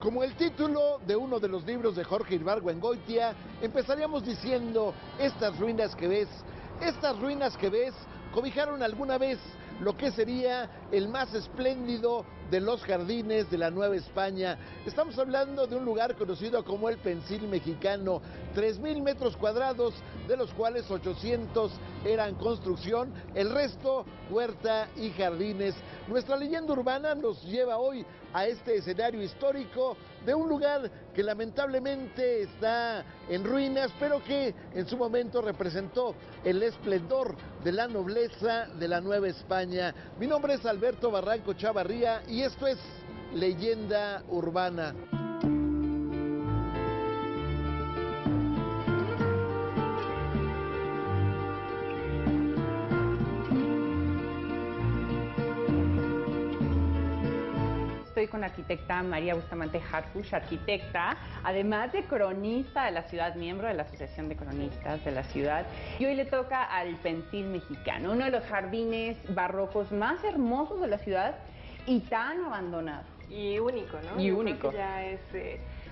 Como el título de uno de los libros de Jorge Ibargüengoitia, empezaríamos diciendo: estas ruinas que ves cobijaron alguna vez lo que sería el más espléndido de los jardines de la Nueva España. Estamos hablando de un lugar conocido como el Pensil Mexicano, 3,000 metros cuadrados, de los cuales 800 eran construcción, el resto huerta y jardines. Nuestra leyenda urbana nos lleva hoy a este escenario histórico de un lugar que lamentablemente está en ruinas, pero que en su momento representó el esplendor de la nobleza de la Nueva España. Mi nombre es Alberto Barranco Chavarría y esto es Leyenda Urbana. Estoy con la arquitecta María Bustamante Harfuch, arquitecta, además de cronista de la ciudad, miembro de la Asociación de Cronistas de la ciudad. Y hoy le toca al Pensil Mexicano, uno de los jardines barrocos más hermosos de la ciudad y tan abandonado. Y único, ¿no? Y Yo único. creo que ya es,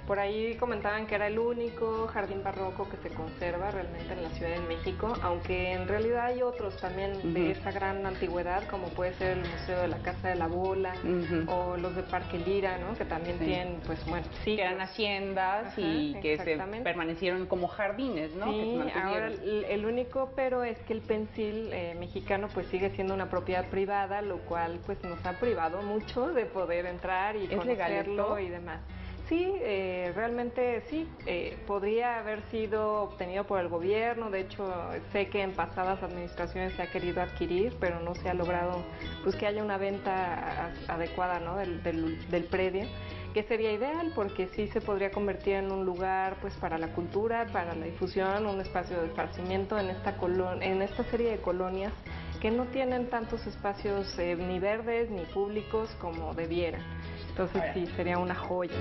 por ahí comentaban que era el único jardín barroco que se conserva realmente en la Ciudad de México, aunque en realidad hay otros también de esa gran antigüedad, como puede ser el Museo de la Casa de la Bola o los de Parque Lira, ¿no? Que también tienen, pues bueno, sí, que eran haciendas y que se permanecieron como jardines, ¿no? Sí, ahora el único pero es que el Pensil Mexicano pues sigue siendo una propiedad privada, lo cual pues nos ha privado mucho de poder entrar y conocerlo y demás. Sí, realmente sí, podría haber sido obtenido por el gobierno. De hecho, sé que en pasadas administraciones se ha querido adquirir, pero no se ha logrado pues que haya una venta adecuada, ¿no? del predio, que sería ideal porque sí se podría convertir en un lugar pues para la cultura, para la difusión, un espacio de esparcimiento en esta serie de colonias que no tienen tantos espacios ni verdes ni públicos como debieran. Entonces sí, sería una joya.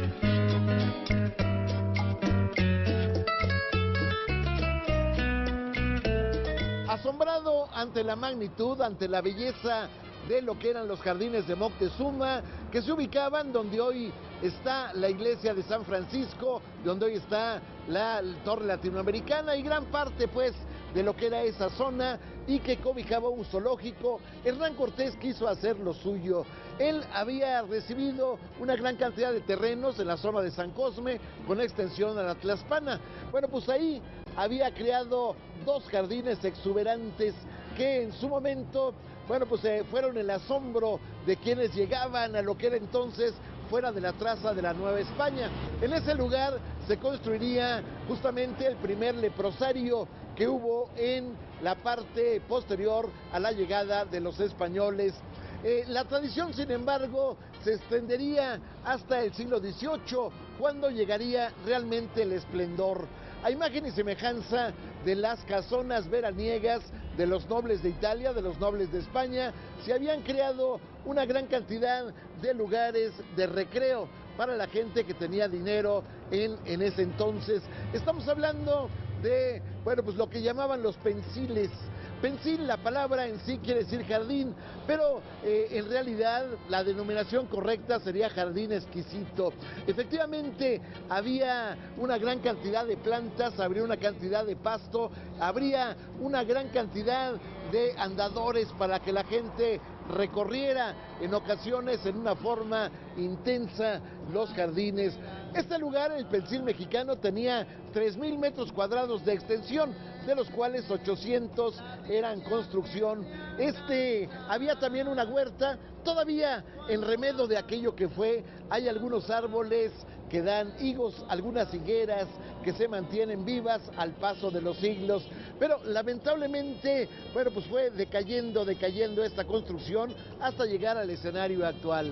Asombrado ante la magnitud, ante la belleza de lo que eran los jardines de Moctezuma, que se ubicaban donde hoy está la iglesia de San Francisco, donde hoy está la Torre Latinoamericana y gran parte pues de lo que era esa zona y que cobijaba un zoológico, Hernán Cortés quiso hacer lo suyo. Él había recibido una gran cantidad de terrenos en la zona de San Cosme con extensión a la Tlaxpana. Bueno, pues ahí había creado dos jardines exuberantes que en su momento, bueno, pues fueron el asombro de quienes llegaban a lo que era entonces fuera de la traza de la Nueva España. En ese lugar se construiría justamente el primer leprosario que hubo en la parte posterior a la llegada de los españoles. La tradición, sin embargo, se extendería hasta el siglo XVIII, cuando llegaría realmente el esplendor. A imagen y semejanza de las casonas veraniegas de los nobles de Italia, de los nobles de España, se habían creado una gran cantidad de lugares de recreo para la gente que tenía dinero en ese entonces. Estamos hablando de, bueno, pues lo que llamaban los pensiles. Pensil, la palabra en sí quiere decir jardín, pero en realidad la denominación correcta sería jardín exquisito. Efectivamente, había una gran cantidad de plantas, habría una cantidad de pasto, habría una gran cantidad de andadores para que la gente recorriera en ocasiones en una forma intensa los jardines. Este lugar, el Pensil Mexicano, tenía 3,000 metros cuadrados de extensión, de los cuales 800 eran construcción. Había también una huerta, todavía en remedo de aquello que fue. Hay algunos árboles que dan higos, algunas higueras que se mantienen vivas al paso de los siglos, pero lamentablemente, bueno, pues fue decayendo esta construcción hasta llegar al escenario actual.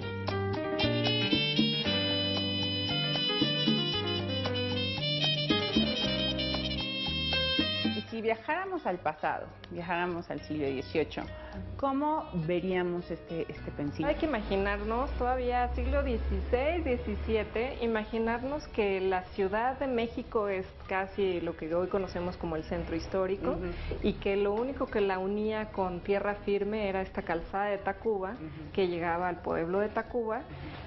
Si viajáramos al pasado, viajáramos al siglo XVIII, ¿cómo veríamos este Pensil? Hay que imaginarnos, todavía siglo XVI, XVII, imaginarnos que la Ciudad de México es casi lo que hoy conocemos como el centro histórico y que lo único que la unía con tierra firme era esta calzada de Tacuba que llegaba al pueblo de Tacuba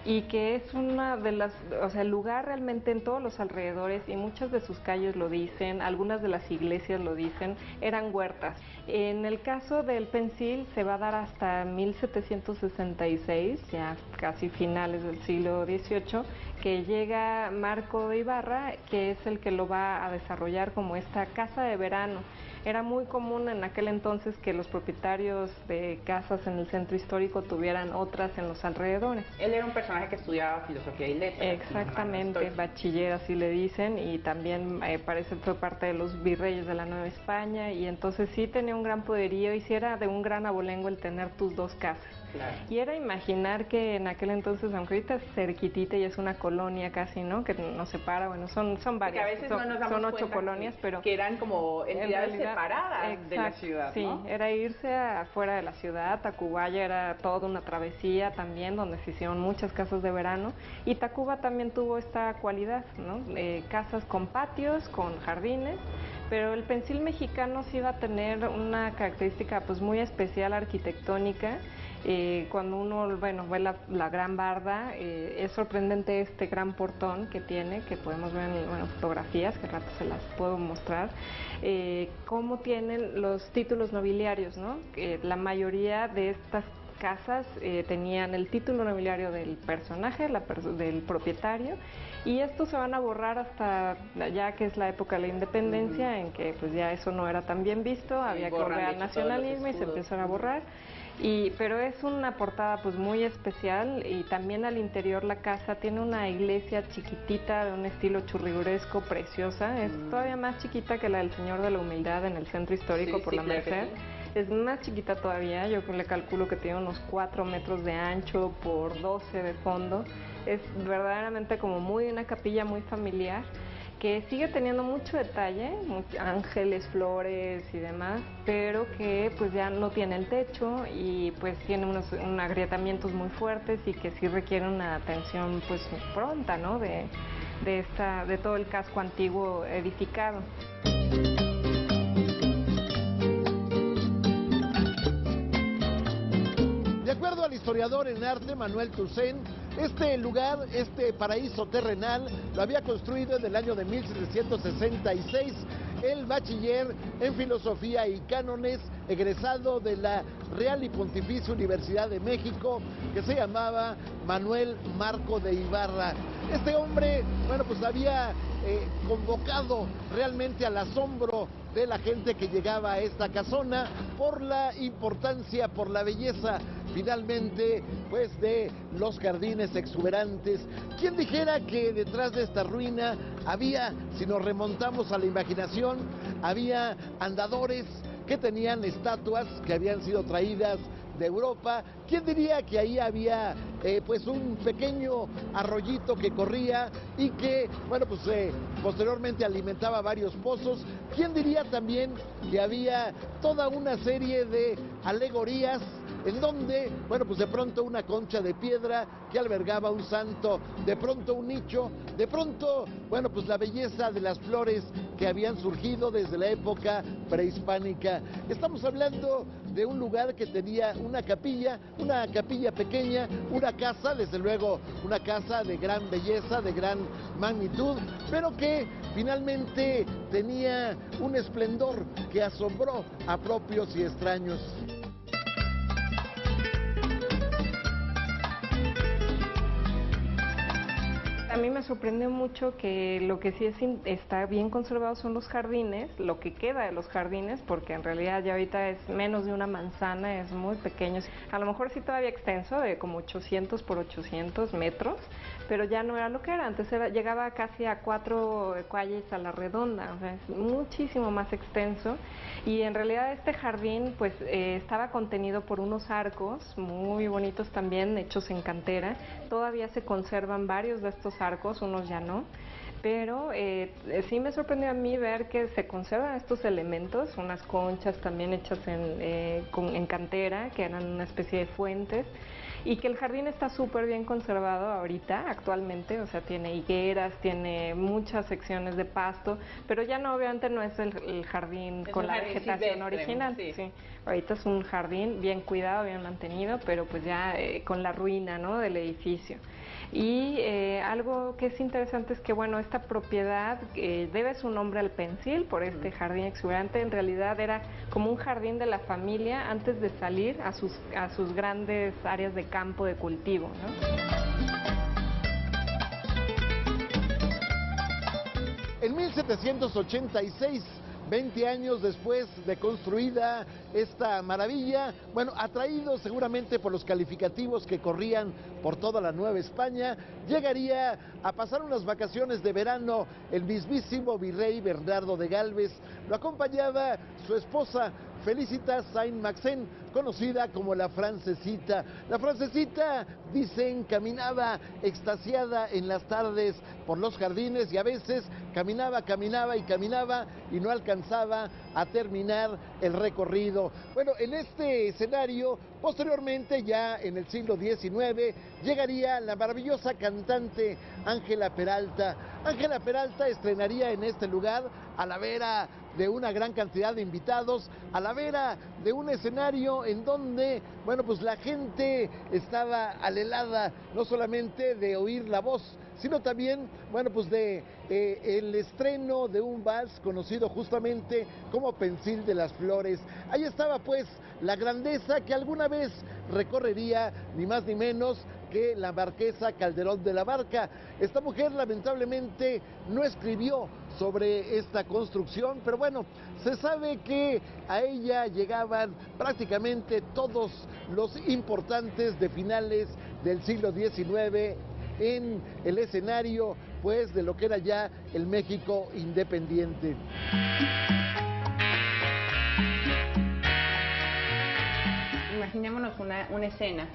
y que es una de las, o sea, el lugar realmente en todos los alrededores, y muchas de sus calles lo dicen, algunas de las iglesias lo dicen, eran huertas. En el caso del Pensil se va a dar hasta 1766, ya casi finales del siglo XVIII, que llega Marco de Ibarra, que es el que lo va a desarrollar como esta casa de verano. Era muy común en aquel entonces que los propietarios de casas en el centro histórico tuvieran otras en los alrededores. Él era un personaje que estudiaba filosofía y letras. Exactamente, bachiller así le dicen, y también parece fue parte de los virreyes de la Nueva España, y entonces sí tenía un gran poderío y sí era de un gran abolengo el tener tus dos casas. Claro. Y era imaginar que en aquel entonces, aunque ahorita es cerquitita y es una colonia casi, ¿no? Que nos separa, bueno, son varias, a veces no nos damos son 8 colonias, pero... Que eran como entidades separadas exacto, de la ciudad, ¿no? Sí, era irse afuera de la ciudad. Tacubaya era toda una travesía también, donde se hicieron muchas casas de verano, y Tacuba también tuvo esta cualidad, ¿no? Casas con patios, con jardines, pero el Pensil mexicano sí iba a tener una característica pues muy especial arquitectónica. Cuando uno, bueno, ve la gran barda, es sorprendente este gran portón que tiene, que podemos ver en fotografías, que al rato se las puedo mostrar, cómo tienen los títulos nobiliarios, ¿no? La mayoría de estas casas tenían el título nobiliario del personaje, del propietario, y estos se van a borrar hasta ya que es la época de la independencia, en que pues ya eso no era tan bien visto, había que volver al nacionalismo y se empiezan a borrar. Pero es una portada pues muy especial, y también al interior la casa tiene una iglesia chiquitita de un estilo churrigueresco preciosa, es todavía más chiquita que la del Señor de la Humildad en el centro histórico por la Merced. Es más chiquita todavía, yo le calculo que tiene unos 4 metros de ancho por 12 de fondo. Es verdaderamente como una capilla muy familiar, que sigue teniendo mucho detalle, ángeles, flores y demás, pero que pues ya no tiene el techo y pues tiene unos agrietamientos muy fuertes, y que sí requiere una atención pues pronta, ¿no? de todo el casco antiguo edificado. De acuerdo al historiador en arte Manuel Toussaint, este lugar, este paraíso terrenal, lo había construido en el año de 1766 el bachiller en filosofía y cánones, egresado de la Real y Pontificia Universidad de México, que se llamaba Manuel Marco de Ibarra. Este hombre, bueno, pues había convocado realmente al asombro de la gente que llegaba a esta casona por la importancia, por la belleza, finalmente, pues de los jardines exuberantes. ¿Quién dijera que detrás de esta ruina había, si nos remontamos a la imaginación, había andadores que tenían estatuas que habían sido traídas de Europa? ¿Quién diría que ahí había pues un pequeño arroyito que corría y que, bueno, pues posteriormente alimentaba varios pozos? ¿Quién diría también que había toda una serie de alegorías en donde, bueno, pues de pronto una concha de piedra que albergaba un santo, de pronto un nicho, de pronto, bueno, pues la belleza de las flores que habían surgido desde la época prehispánica? Estamos hablando de un lugar que tenía una capilla pequeña, una casa, desde luego una casa de gran belleza, de gran magnitud, pero que finalmente tenía un esplendor que asombró a propios y extraños. A mí me sorprendió mucho que lo que sí está bien conservado son los jardines, lo que queda de los jardines, porque en realidad ya ahorita es menos de una manzana, es muy pequeño. A lo mejor sí todavía extenso, de como 800 por 800 metros, pero ya no era lo que era. Antes llegaba casi a 4 calles a la redonda, o sea, es muchísimo más extenso. Y en realidad este jardín pues estaba contenido por unos arcos muy bonitos también, hechos en cantera. Todavía se conservan varios de estos arcos, unos ya no, pero sí me sorprendió a mí ver que se conservan estos elementos, unas conchas también hechas en cantera, que eran una especie de fuentes, y que el jardín está súper bien conservado ahorita, actualmente, o sea, tiene higueras, tiene muchas secciones de pasto, pero ya no, obviamente no es el jardín con la vegetación original. Sí. Ahorita es un jardín bien cuidado, bien mantenido, pero pues ya con la ruina, ¿no?, del edificio. Y algo que es interesante es que, bueno, esta propiedad debe su nombre al Pensil, por este jardín exuberante. En realidad era como un jardín de la familia antes de salir a sus grandes áreas de campo de cultivo, ¿no? En 1786, 20 años después de construida esta maravilla, bueno, atraído seguramente por los calificativos que corrían por toda la Nueva España, llegaría a pasar unas vacaciones de verano el mismísimo virrey Bernardo de Galvez. Lo acompañaba su esposa Felicitas Saint-Maxent, conocida como la Francesita. La Francesita, dicen, caminaba extasiada en las tardes por los jardines y a veces caminaba y no alcanzaba a terminar el recorrido. Bueno, en este escenario, posteriormente, ya en el siglo XIX, llegaría la maravillosa cantante Ángela Peralta. Ángela Peralta estrenaría en este lugar, a la vera de una gran cantidad de invitados, a la vera de un escenario en donde, bueno, pues la gente estaba alelada no solamente de oír la voz, sino también, bueno, pues de el estreno de un vals conocido justamente como Pensil de las Flores. Ahí estaba pues la grandeza que alguna vez recorrería ni más ni menos que la marquesa Calderón de la Barca. Esta mujer lamentablemente no escribió sobre esta construcción, pero bueno, se sabe que a ella llegaban prácticamente todos los importantes de finales del siglo XIX en el escenario pues de lo que era ya el México independiente. Imaginémonos una escena.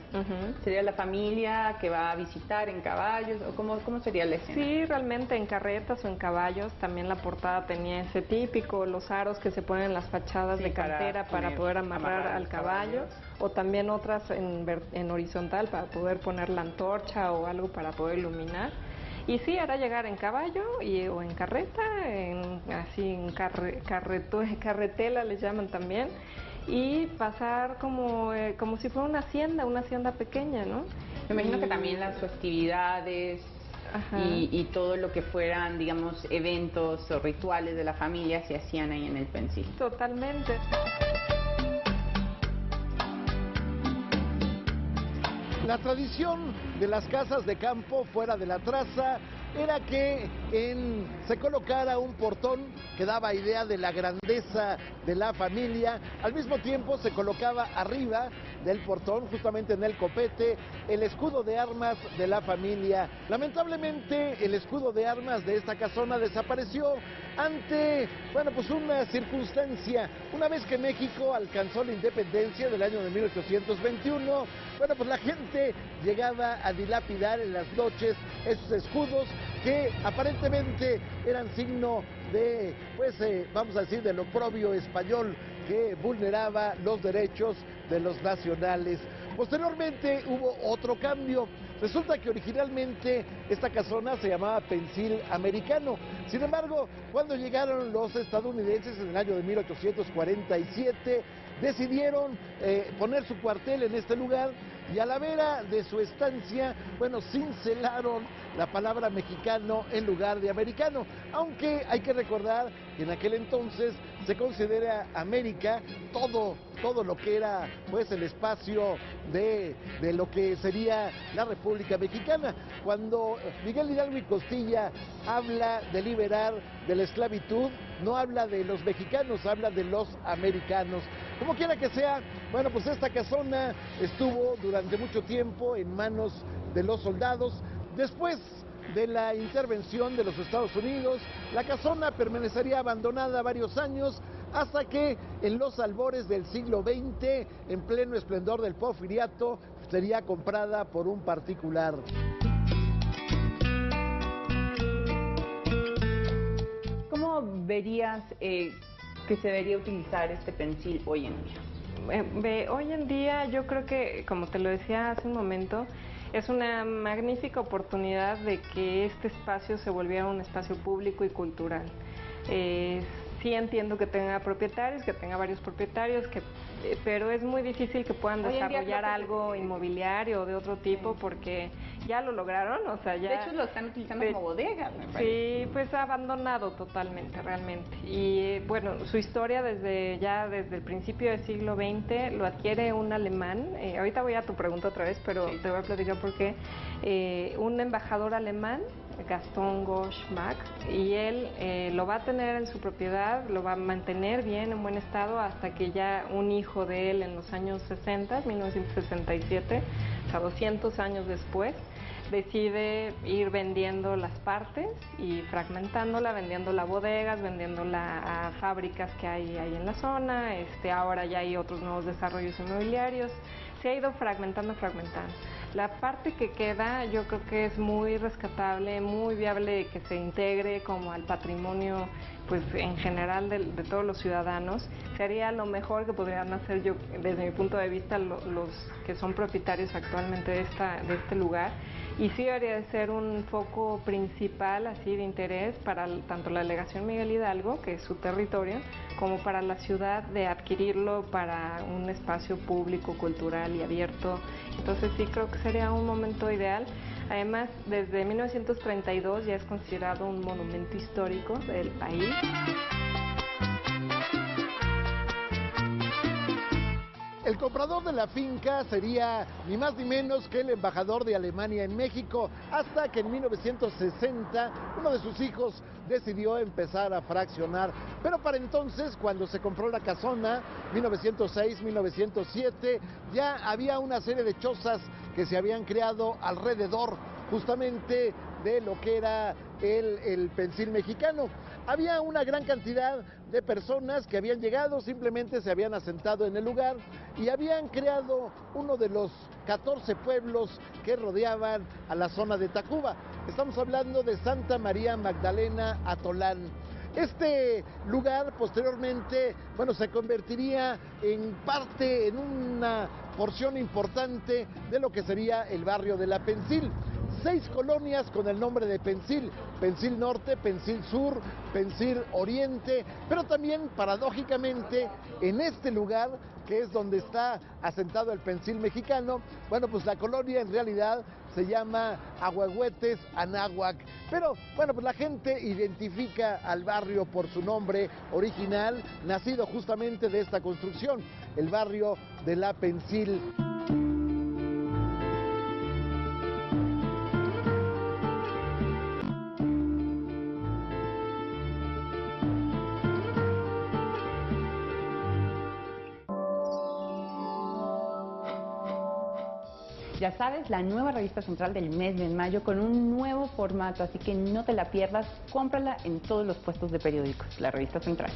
¿Sería la familia que va a visitar en caballos? ¿O cómo sería la escena? Sí, realmente en carretas o en caballos. También la portada tenía ese típico, los aros que se ponen en las fachadas de cantera para poder amarrar al caballo. O también otras en horizontal para poder poner la antorcha o algo para poder iluminar. Y sí, era llegar en caballo o en carreta, carretela les llaman también, y pasar como si fuera una hacienda pequeña, ¿no? Me imagino que también las festividades y todo lo que fueran, digamos, eventos o rituales de la familia se hacían ahí en el Pensil. Totalmente. La tradición de las casas de campo fuera de la traza era que se colocara un portón que daba idea de la grandeza de la familia. Al mismo tiempo se colocaba arriba del portón, justamente en el copete, el escudo de armas de la familia. Lamentablemente el escudo de armas de esta casona desapareció ante, bueno, pues una circunstancia. Una vez que México alcanzó la independencia del año de 1821, bueno, pues la gente llegaba a dilapidar en las noches esos escudos que aparentemente eran signo de, pues, vamos a decir, del oprobio español que vulneraba los derechos de los nacionales. Posteriormente hubo otro cambio. Resulta que originalmente esta casona se llamaba Pensil Americano. Sin embargo, cuando llegaron los estadounidenses en el año de 1847, decidieron poner su cuartel en este lugar y a la vera de su estancia, bueno, cincelaron la palabra mexicano en lugar de americano, aunque hay que recordar que en aquel entonces se considera América todo lo que era pues el espacio de lo que sería la República Mexicana. Cuando Miguel Hidalgo y Costilla habla de liberar de la esclavitud, no habla de los mexicanos, habla de los americanos. Como quiera que sea, bueno, pues esta casona estuvo durante mucho tiempo en manos de los soldados. Después de la intervención de los Estados Unidos, la casona permanecería abandonada varios años hasta que en los albores del siglo XX, en pleno esplendor del Porfiriato, sería comprada por un particular. ¿Cómo verías que se debería utilizar este pensil hoy en día? Hoy en día yo creo que, como te lo decía hace un momento, es una magnífica oportunidad de que este espacio se volviera un espacio público y cultural. Sí entiendo que tenga propietarios, que tenga varios propietarios, pero es muy difícil que puedan desarrollar algo inmobiliario o de otro tipo porque ya lo lograron, o sea, ya... De hecho, lo están utilizando como bodegas, me parece. Sí, pues abandonado totalmente, realmente. Y bueno, su historia desde el principio del siglo XX lo adquiere un alemán. Ahorita voy a tu pregunta otra vez, pero te voy a platicar por qué. Un embajador alemán, Gaston Gosch-Mack, y él lo va a tener en su propiedad, lo va a mantener bien, en buen estado, hasta que ya un hijo de él en los años 60, 1967, o sea, 200 años después, decide ir vendiendo las partes y fragmentándola, vendiéndola a bodegas, vendiéndola a fábricas que hay en la zona. Ahora ya hay otros nuevos desarrollos inmobiliarios. Se ha ido fragmentando. La parte que queda yo creo que es muy rescatable, muy viable que se integre como al patrimonio pues en general de todos los ciudadanos. Sería lo mejor que podrían hacer, yo desde mi punto de vista, los que son propietarios actualmente de este lugar. Y sí debería de ser un foco principal así de interés para tanto la delegación Miguel Hidalgo, que es su territorio, como para la ciudad, de adquirirlo para un espacio público, cultural y abierto. Entonces sí creo que sería un momento ideal. Además, desde 1932 ya es considerado un monumento histórico del país. El comprador de la finca sería ni más ni menos que el embajador de Alemania en México, hasta que en 1960 uno de sus hijos decidió empezar a fraccionar. Pero para entonces, cuando se compró la casona, 1906, 1907, ya había una serie de chozas que se habían creado alrededor justamente de lo que era el pensil mexicano. Había una gran cantidad de personas que habían llegado, simplemente se habían asentado en el lugar y habían creado uno de los 14 pueblos que rodeaban a la zona de Tacuba. Estamos hablando de Santa María Magdalena Atolán. Este lugar posteriormente, bueno, se convertiría en parte, en una porción importante de lo que sería el barrio de La Pensil. 6 colonias con el nombre de Pensil: Pensil Norte, Pensil Sur, Pensil Oriente, pero también paradójicamente en este lugar, que es donde está asentado el pensil mexicano, bueno, pues la colonia en realidad se llama Ahuehuetes Anáhuac. Pero bueno, pues la gente identifica al barrio por su nombre original, nacido justamente de esta construcción, el barrio de La Pensil. Ya sabes, la nueva revista central del mes de mayo con un nuevo formato, así que no te la pierdas, cómprala en todos los puestos de periódicos, la revista central.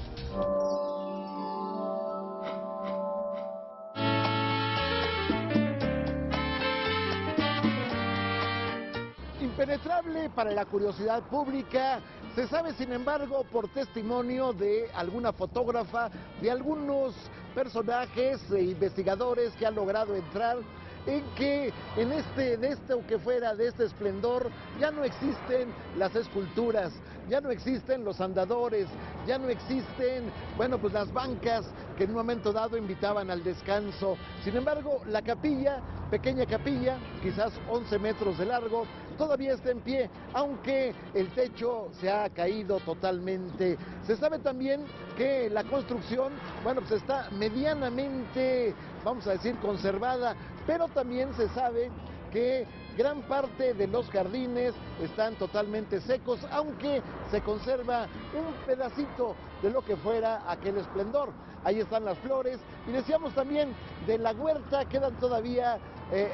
Impenetrable para la curiosidad pública, se sabe sin embargo por testimonio de alguna fotógrafa, de algunos personajes e investigadores que han logrado entrar, en que de este esplendor ya no existen las esculturas, ya no existen los andadores, ya no existen, bueno, pues las bancas que en un momento dado invitaban al descanso. Sin embargo, la capilla, pequeña capilla, quizás 11 metros de largo, todavía está en pie, aunque el techo se ha caído totalmente. Se sabe también que la construcción, bueno, pues está medianamente, vamos a decir, conservada, pero también se sabe que gran parte de los jardines están totalmente secos, aunque se conserva un pedacito de lo que fuera aquel esplendor. Ahí están las flores, y decíamos también de la huerta, quedan todavía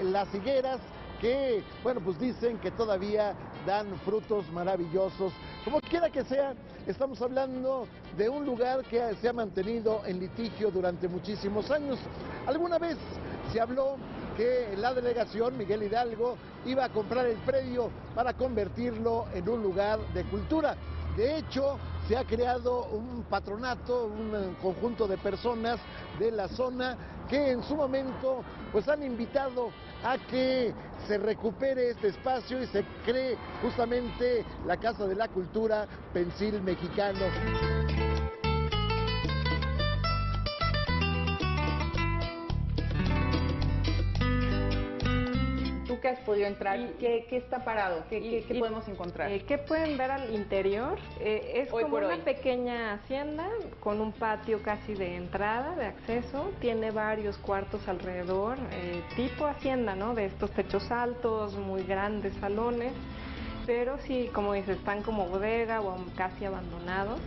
las higueras, que, bueno, pues dicen que todavía dan frutos maravillosos. Como quiera que sea, estamos hablando de un lugar que se ha mantenido en litigio durante muchísimos años. Alguna vez se habló que la delegación Miguel Hidalgo iba a comprar el predio para convertirlo en un lugar de cultura. De hecho, se ha creado un patronato, un conjunto de personas de la zona que en su momento pues han invitado a que se recupere este espacio y se cree justamente la Casa de la Cultura Pensil Mexicano. ¿Tú qué has podido entrar? ¿Qué está parado? ¿Qué podemos encontrar? ¿Qué pueden ver al interior? Es como una pequeña hacienda con un patio casi de entrada, de acceso. Tiene varios cuartos alrededor, tipo hacienda, ¿no? De estos techos altos, muy grandes salones. Pero sí, como dices, están como bodega o casi abandonados.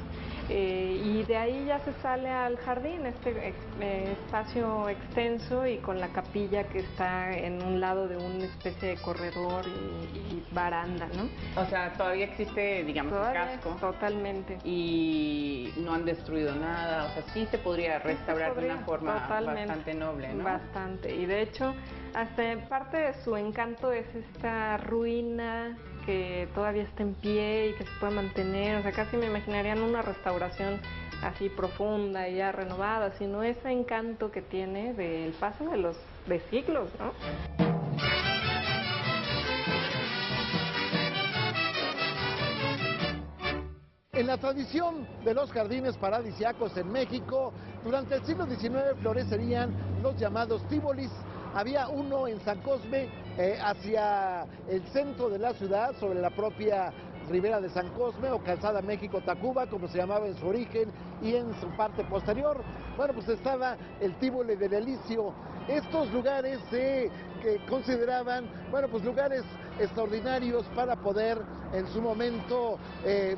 Y de ahí ya se sale al jardín, este espacio extenso y con la capilla que está en un lado de una especie de corredor y baranda, ¿no? O sea, todavía existe, digamos, el casco. Totalmente. Y no han destruido nada, o sea, sí se podría restaurar de una forma bastante noble, ¿no? Bastante, y de hecho, hasta parte de su encanto es esta ruina que todavía está en pie y que se puede mantener, o sea, casi me imaginarían una restauración así profunda y ya renovada, sino ese encanto que tiene del paso de siglos, ¿no? En la tradición de los jardines paradisiacos en México, durante el siglo XIX florecerían los llamados tíbolis. Había uno en San Cosme, hacia el centro de la ciudad, sobre la propia Ribera de San Cosme o Calzada México-Tacuba, como se llamaba en su origen, y en su parte posterior, bueno, pues estaba el Tívoli del Elicio. Estos lugares que consideraban, bueno, pues lugares extraordinarios para poder en su momento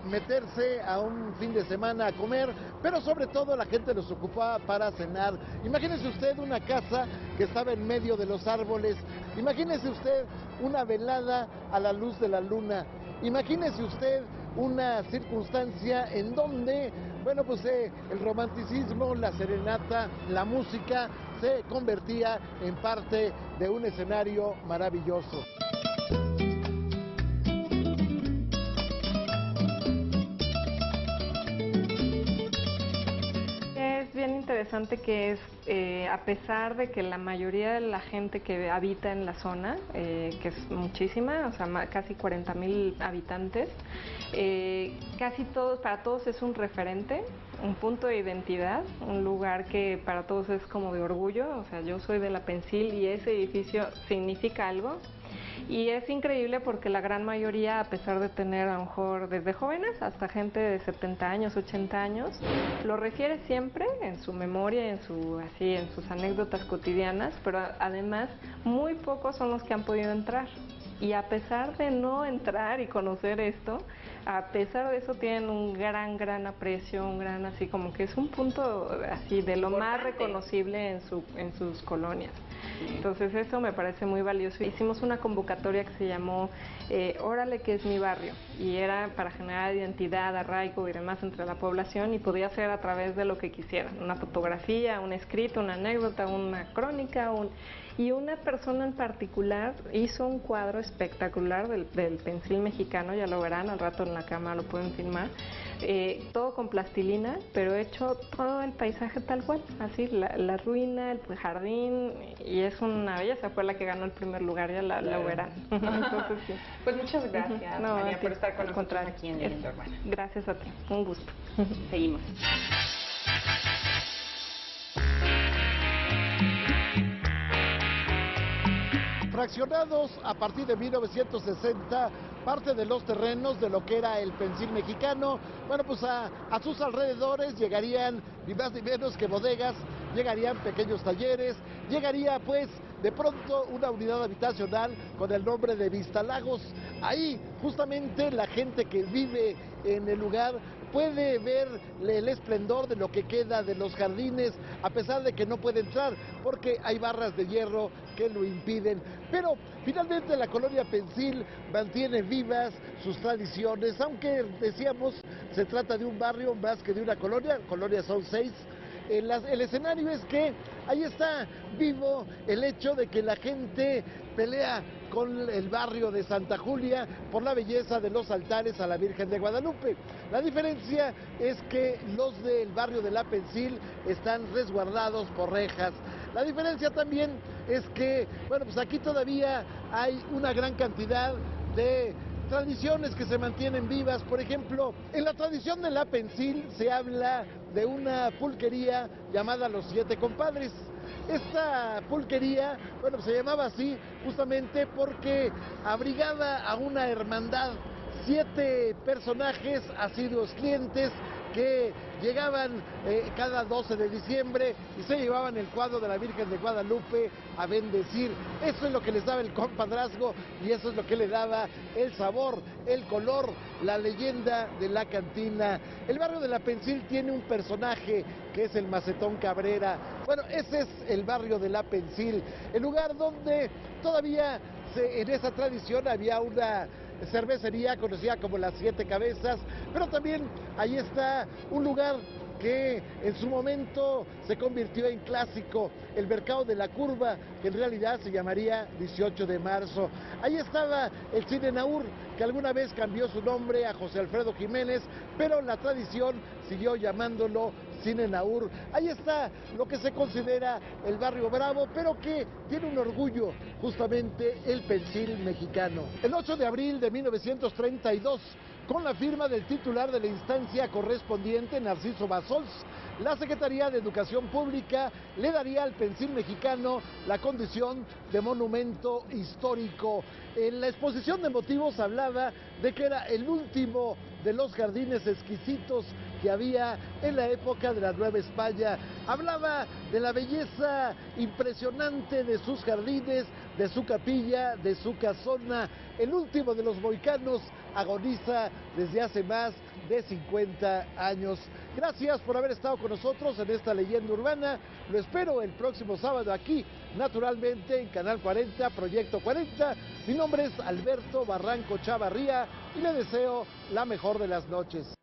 meterse a un fin de semana a comer, pero sobre todo la gente los ocupaba para cenar. Imagínese usted una casa que estaba en medio de los árboles, imagínese usted una velada a la luz de la luna, imagínese usted una circunstancia en donde, bueno, pues el romanticismo, la serenata, la música se convertía en parte de un escenario maravilloso. Es bien interesante que a pesar de que la mayoría de la gente que habita en la zona, que es muchísima, o sea, casi 40,000 habitantes, casi todos, para todos es un referente, un punto de identidad, un lugar que para todos es como de orgullo, o sea, yo soy de la Pensil y ese edificio significa algo. Y es increíble porque la gran mayoría, a pesar de tener a lo mejor desde jóvenes hasta gente de 70 años, 80 años, lo refiere siempre en su memoria, en sus anécdotas cotidianas, pero además muy pocos son los que han podido entrar. Y a pesar de no entrar y conocer esto, a pesar de eso tienen un gran aprecio, un gran así como que es un punto así de lo más reconocible en sus colonias. Entonces eso me parece muy valioso. Hicimos una convocatoria que se llamó Órale que es mi barrio, y era para generar identidad, arraigo y demás entre la población, y podía ser a través de lo que quisieran, una fotografía, un escrito, una anécdota, una crónica, y una persona en particular hizo un cuadro espectacular del Pensil mexicano, ya lo verán, al rato en la cámara lo pueden filmar, todo con plastilina, pero hecho todo el paisaje tal cual, así, la ruina, el jardín, y es una belleza, fue la que ganó el primer lugar, ya la verán. Entonces, sí. Pues muchas gracias, María, por estar con nosotros aquí en Leyenda Urbana. Gracias a ti, un gusto. Seguimos. Fraccionados a partir de 1960, parte de los terrenos de lo que era el Pensil mexicano, bueno, pues a sus alrededores llegarían ni más ni menos que bodegas, llegarían pequeños talleres, llegaría pues de pronto una unidad habitacional con el nombre de Vistalagos. Ahí justamente la gente que vive en el lugar puede ver el esplendor de lo que queda de los jardines, a pesar de que no puede entrar, porque hay barras de hierro que lo impiden. Pero finalmente la colonia Pensil mantiene vivas sus tradiciones, aunque decíamos, se trata de un barrio más que de una colonia, colonias son 6. El escenario es que ahí está vivo el hecho de que la gente pelea con el barrio de Santa Julia por la belleza de los altares a la Virgen de Guadalupe. La diferencia es que los del barrio de La Pensil están resguardados por rejas. La diferencia también es que, bueno, pues aquí todavía hay una gran cantidad de tradiciones que se mantienen vivas. Por ejemplo, en la tradición de La Pensil se habla de una pulquería llamada Los Siete Compadres. Esta pulquería, bueno, se llamaba así justamente porque abrigaba a una hermandad, 7 personajes asiduos clientes que llegaban cada 12 de diciembre y se llevaban el cuadro de la Virgen de Guadalupe a bendecir. Eso es lo que les daba el compadrazgo y eso es lo que le daba el sabor, el color, la leyenda de la cantina. El barrio de La Pensil tiene un personaje que es el Macetón Cabrera. Bueno, ese es el barrio de La Pensil, el lugar donde todavía en esa tradición había una cervecería conocida como Las Siete Cabezas, pero también ahí está un lugar que en su momento se convirtió en clásico, el Mercado de la Curva, que en realidad se llamaría 18 de marzo. Ahí estaba el Cine Naur, que alguna vez cambió su nombre a José Alfredo Jiménez, pero la tradición siguió llamándolo Cine Naur. Ahí está lo que se considera el barrio bravo, pero que tiene un orgullo, justamente el Pensil mexicano. El 8 de abril de 1932, con la firma del titular de la instancia correspondiente, Narciso Bassols, la Secretaría de Educación Pública le daría al Pensil mexicano la condición de monumento histórico. En la exposición de motivos hablaba de que era el último de los jardines exquisitos que había en la época de la Nueva España. Hablaba de la belleza impresionante de sus jardines, de su capilla, de su casona. El último de los mohicanos agoniza desde hace más de 50 años. Gracias por haber estado con nosotros en esta leyenda urbana. Lo espero el próximo sábado aquí, naturalmente, en Canal 40, Proyecto 40. Mi nombre es Alberto Barranco Chavarría y le deseo la mejor de las noches.